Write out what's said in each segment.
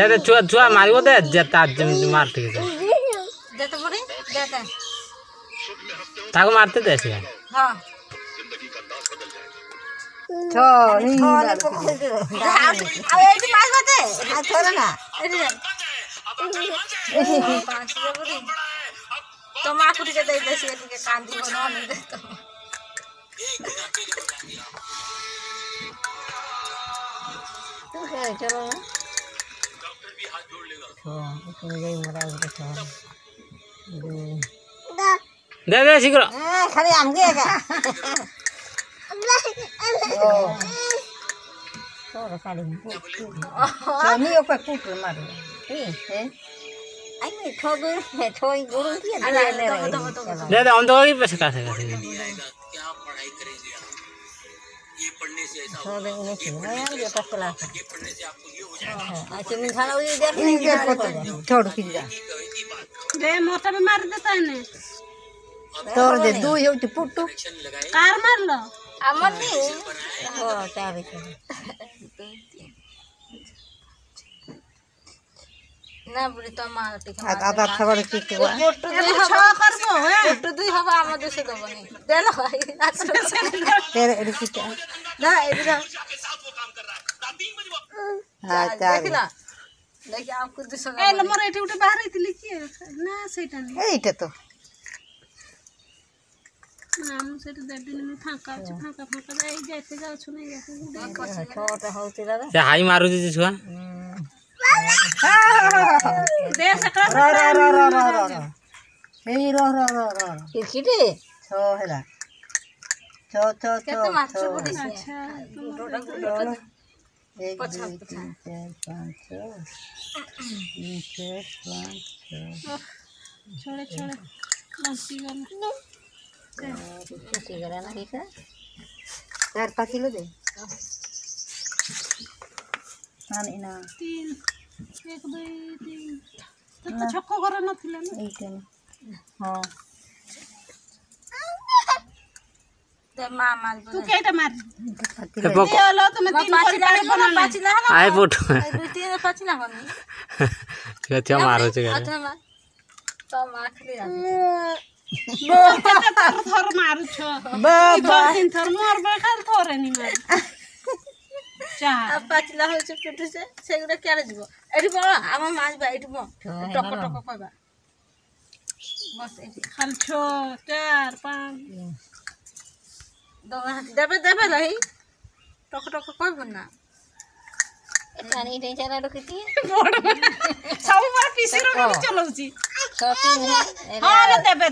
दे छुआ छुआ मारिबो दे जेता मार ठीक है दे तो बड़ी दे दे ताको मारते दे से हां छोड़ी छोले को खोल दे अब एक मार बते आ छोड़ ना पांच के बड़ी तो मां कुटी के दे दे से के कांदी बना नहीं दे तो चलो दे दे शीघ्र खाली आमगे का छोड़ खाली नहीं ऊपर कूट मारो है आई में ठोगो है ठोई गुरु की दे दे हम तो की पैसे का से क्या पढ़ाई करेंगे आप ये पढ़ने से ऐसा छोड़ नहीं चाहिए ये तो क्लास ये पढ़ने से आपको ये हो जाएगा अच्छा मैं खाना ये देख छोड़ की जा दे मोटा में मार देता है ने तोड़ दे दू हो तो पुट्टू कार मार लो अमन नहीं ओ चार ना बुरी तो मार टिक आधा खबर की के फोटो दे छा करबो है फोटो दे हवा हम देसे दबनी दे लो भाई तेरे रुकिता ना इधर हां चार देखला देखि आपको दिसो ए नंबर एठी उठे बाहर आइतली की ना सेटा नहीं एटा तो नाम सेट दे दिन में फांका जाई जैसे जाऊ छु नहीं जाते छोटा होती दादा से हाई मारू जे छुआ दे सकरा ए रो किरकिटे छो हैला छो केते माछ बुडी से अच्छा एक दो तीन चार पाँच छः छोड़े लंसी गला खुशी करा ना ठीक है 4-5 किलो दे हाँ ना 3 1 2 3 तो छक्को करे न थिला ना हाँ ते मामा तू केटा मार ते पको लो तुम 3 पाचिला आए फोटो 2-3 पाचिला गनी क्या मारो छे अच्छा मार तो माखली थर मारू छ तीन थर मोर बेखाल थोरे नि मार चा अब पाचिला हो छ पिटु से सेगुरा केरे जीवो एठी बो आम माछ बा एठी बो टक कहबा बस एठी खाल 6 4 5 देबे रही टक कहबो ना पानी दे चला रखती सब मार पीसी रो चलौची शॉपिंग है हां देबे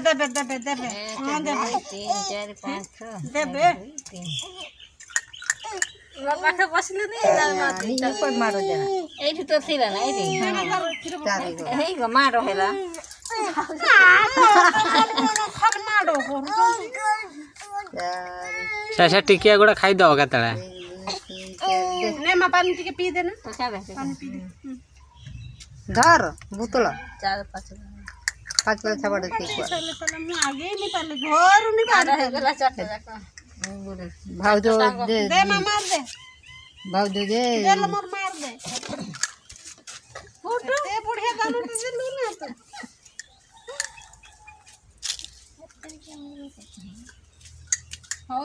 हां देबे 3 4 5 6 देबे पाखे बसले नहीं नहीं कोई मारो जरा एठी तो थिला ना एठी चारी गो हे गो मारो हेला खर मारो से टिकिया गुड़ा खाई दो का तड़ा ने मा पानी टिके पी देना तो क्या पानी पी दे धर बोतल 4-5 5 किलो छबड़ दे चले मु आगे नहीं पाले घर नहीं पा रहे गला चट जाका भाउजो दे दे मार दे भाउजो दे लो मोर मार दे फोटो ए बुढ़िया दारू दे लू ना तो हो